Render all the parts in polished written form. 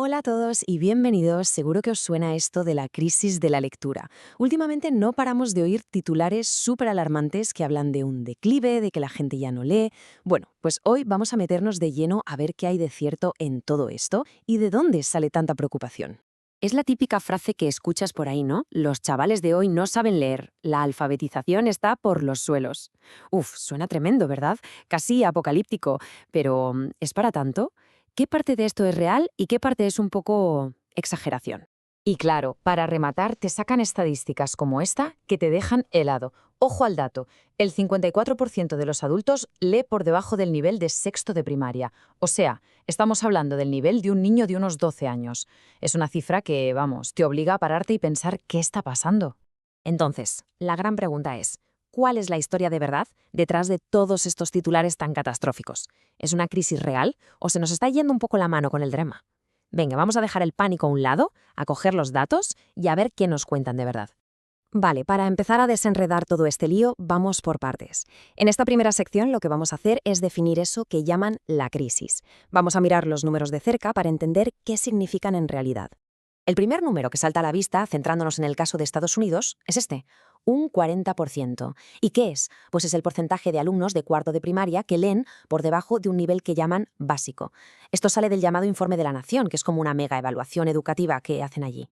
Hola a todos y bienvenidos. Seguro que os suena esto de la crisis de la lectura. Últimamente no paramos de oír titulares súper alarmantes que hablan de un declive, de que la gente ya no lee. Bueno, pues hoy vamos a meternos de lleno a ver qué hay de cierto en todo esto y de dónde sale tanta preocupación. Es la típica frase que escuchas por ahí, ¿no? Los chavales de hoy no saben leer. La alfabetización está por los suelos. Uf, suena tremendo, ¿verdad? Casi apocalíptico. Pero, ¿es para tanto? ¿Qué parte de esto es real y qué parte es un poco exageración? Y claro, para rematar, te sacan estadísticas como esta que te dejan helado. Ojo al dato, el 54% de los adultos lee por debajo del nivel de sexto de primaria. O sea, estamos hablando del nivel de un niño de unos 12 años. Es una cifra que, vamos, te obliga a pararte y pensar qué está pasando. Entonces, la gran pregunta es, ¿cuál es la historia de verdad detrás de todos estos titulares tan catastróficos? ¿Es una crisis real o se nos está yendo un poco la mano con el drama? Venga, vamos a dejar el pánico a un lado, a coger los datos y a ver qué nos cuentan de verdad. Vale, para empezar a desenredar todo este lío, vamos por partes. En esta primera sección lo que vamos a hacer es definir eso que llaman la crisis. Vamos a mirar los números de cerca para entender qué significan en realidad. El primer número que salta a la vista, centrándonos en el caso de Estados Unidos, es este, un 40%. ¿Y qué es? Pues es el porcentaje de alumnos de cuarto de primaria que leen por debajo de un nivel que llaman básico. Esto sale del llamado Informe de la Nación, que es como una mega evaluación educativa que hacen allí.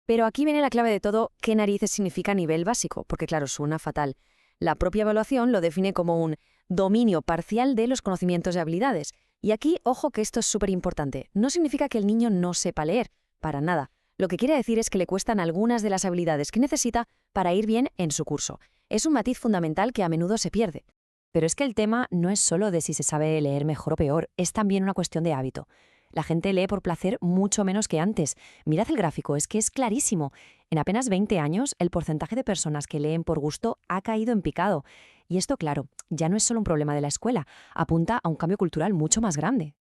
Pero aquí viene la clave de todo, ¿qué narices significa nivel básico? Porque claro, suena fatal. La propia evaluación lo define como un dominio parcial de los conocimientos y habilidades. Y aquí, ojo que esto es súper importante. No significa que el niño no sepa leer, para nada. Lo que quiere decir es que le cuestan algunas de las habilidades que necesita para ir bien en su curso. Es un matiz fundamental que a menudo se pierde. Pero es que el tema no es solo de si se sabe leer mejor o peor, es también una cuestión de hábito. La gente lee por placer mucho menos que antes. Mirad el gráfico, es que es clarísimo. En apenas 20 años, el porcentaje de personas que leen por gusto ha caído en picado. Y esto, claro, ya no es solo un problema de la escuela, apunta a un cambio cultural mucho más grande.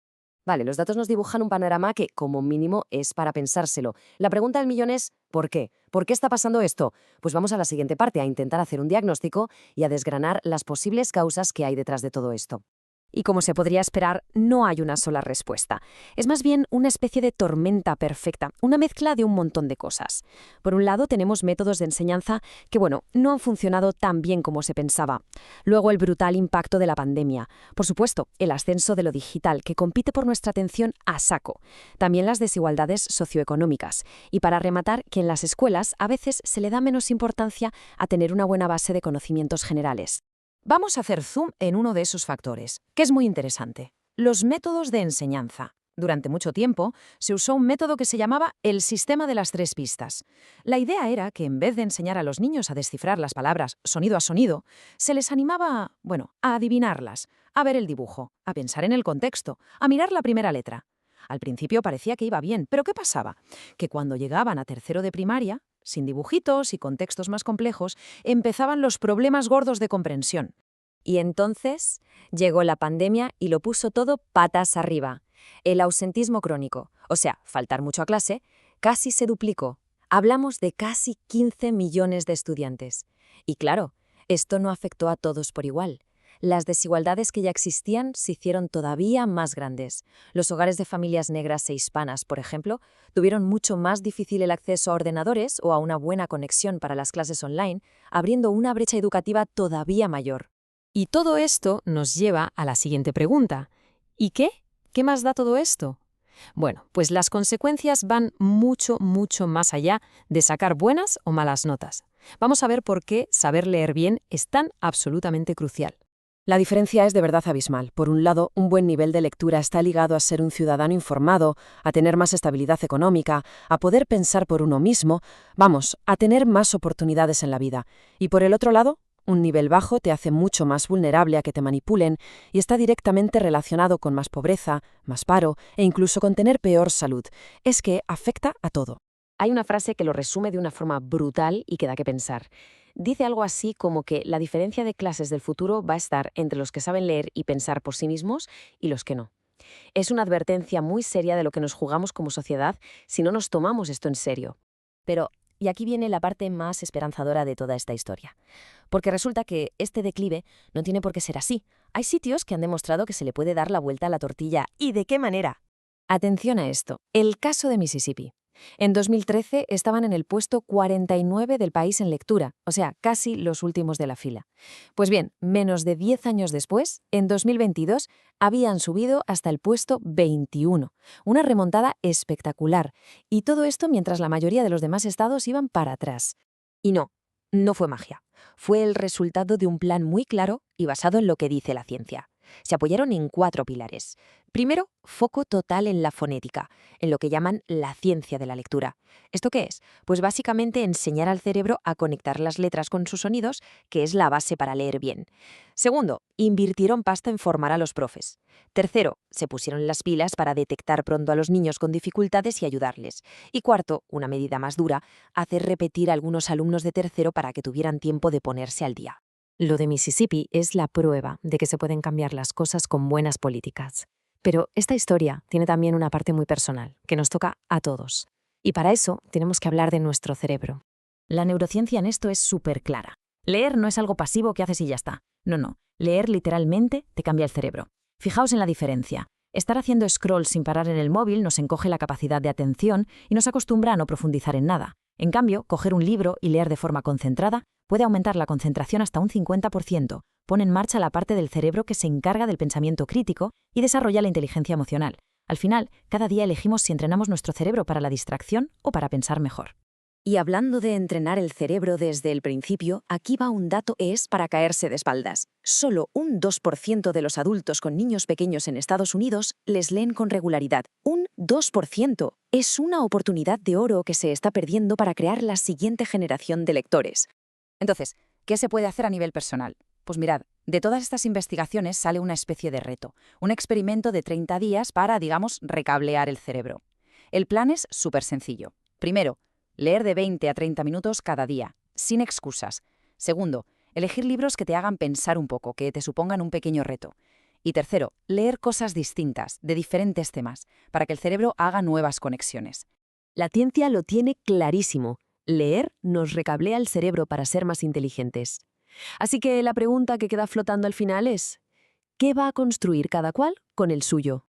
Vale, los datos nos dibujan un panorama que, como mínimo, es para pensárselo. La pregunta del millón es, ¿por qué? ¿Por qué está pasando esto? Pues vamos a la siguiente parte, a intentar hacer un diagnóstico y a desgranar las posibles causas que hay detrás de todo esto. Y como se podría esperar, no hay una sola respuesta. Es más bien una especie de tormenta perfecta, una mezcla de un montón de cosas. Por un lado, tenemos métodos de enseñanza que, no han funcionado tan bien como se pensaba. Luego, el brutal impacto de la pandemia. Por supuesto, el ascenso de lo digital, que compite por nuestra atención a saco. También las desigualdades socioeconómicas. Y para rematar, que en las escuelas a veces se le da menos importancia a tener una buena base de conocimientos generales. Vamos a hacer zoom en uno de esos factores, que es muy interesante. Los métodos de enseñanza. Durante mucho tiempo se usó un método que se llamaba el sistema de las 3 pistas. La idea era que en vez de enseñar a los niños a descifrar las palabras sonido a sonido, se les animaba, a adivinarlas, a ver el dibujo, a pensar en el contexto, a mirar la primera letra. Al principio parecía que iba bien, pero ¿qué pasaba? Que cuando llegaban a tercero de primaria, sin dibujitos y contextos más complejos, empezaban los problemas gordos de comprensión. Y entonces llegó la pandemia y lo puso todo patas arriba. El ausentismo crónico, o sea, faltar mucho a clase, casi se duplicó. Hablamos de casi 15 millones de estudiantes. Y claro, esto no afectó a todos por igual. Las desigualdades que ya existían se hicieron todavía más grandes. Los hogares de familias negras e hispanas, por ejemplo, tuvieron mucho más difícil el acceso a ordenadores o a una buena conexión para las clases online, abriendo una brecha educativa todavía mayor. Y todo esto nos lleva a la siguiente pregunta. ¿Y qué? ¿Qué más da todo esto? Bueno, pues las consecuencias van mucho, mucho más allá de sacar buenas o malas notas. Vamos a ver por qué saber leer bien es tan absolutamente crucial. La diferencia es de verdad abismal. Por un lado, un buen nivel de lectura está ligado a ser un ciudadano informado, a tener más estabilidad económica, a poder pensar por uno mismo, a tener más oportunidades en la vida. Y por el otro lado, un nivel bajo te hace mucho más vulnerable a que te manipulen y está directamente relacionado con más pobreza, más paro e incluso con tener peor salud. Es que afecta a todo. Hay una frase que lo resume de una forma brutal y que da que pensar. Dice algo así como que la diferencia de clases del futuro va a estar entre los que saben leer y pensar por sí mismos y los que no. Es una advertencia muy seria de lo que nos jugamos como sociedad si no nos tomamos esto en serio. Pero, y aquí viene la parte más esperanzadora de toda esta historia. Porque resulta que este declive no tiene por qué ser así. Hay sitios que han demostrado que se le puede dar la vuelta a la tortilla. ¿Y de qué manera? Atención a esto, el caso de Mississippi. En 2013 estaban en el puesto 49 del país en lectura, o sea, casi los últimos de la fila. Pues bien, menos de 10 años después, en 2022, habían subido hasta el puesto 21. Una remontada espectacular. Y todo esto mientras la mayoría de los demás estados iban para atrás. Y no fue magia. Fue el resultado de un plan muy claro y basado en lo que dice la ciencia. Se apoyaron en 4 pilares. Primero, foco total en la fonética, en lo que llaman la ciencia de la lectura. ¿Esto qué es? Pues básicamente enseñar al cerebro a conectar las letras con sus sonidos, que es la base para leer bien. Segundo, invirtieron pasta en formar a los profes. Tercero, se pusieron las pilas para detectar pronto a los niños con dificultades y ayudarles. Y cuarto, una medida más dura, hacer repetir a algunos alumnos de tercero para que tuvieran tiempo de ponerse al día. Lo de Mississippi es la prueba de que se pueden cambiar las cosas con buenas políticas. Pero esta historia tiene también una parte muy personal, que nos toca a todos. Y para eso tenemos que hablar de nuestro cerebro. La neurociencia en esto es súper clara. Leer no es algo pasivo que haces y ya está. No. Leer literalmente te cambia el cerebro. Fijaos en la diferencia. Estar haciendo scroll sin parar en el móvil nos encoge la capacidad de atención y nos acostumbra a no profundizar en nada. En cambio, coger un libro y leer de forma concentrada puede aumentar la concentración hasta un 50%, pone en marcha la parte del cerebro que se encarga del pensamiento crítico y desarrolla la inteligencia emocional. Al final, cada día elegimos si entrenamos nuestro cerebro para la distracción o para pensar mejor. Y hablando de entrenar el cerebro desde el principio, aquí va un dato es para caerse de espaldas. Solo un 2% de los adultos con niños pequeños en Estados Unidos les leen con regularidad. Un 2%. Es una oportunidad de oro que se está perdiendo para crear la siguiente generación de lectores. Entonces, ¿qué se puede hacer a nivel personal? Pues mirad, de todas estas investigaciones sale una especie de reto, un experimento de 30 días para, digamos, recablear el cerebro. El plan es súper sencillo. Primero, leer de 20 a 30 minutos cada día, sin excusas. Segundo, elegir libros que te hagan pensar un poco, que te supongan un pequeño reto. Y tercero, leer cosas distintas, de diferentes temas, para que el cerebro haga nuevas conexiones. La ciencia lo tiene clarísimo. Leer nos recablea el cerebro para ser más inteligentes. Así que la pregunta que queda flotando al final es, ¿qué va a construir cada cual con el suyo?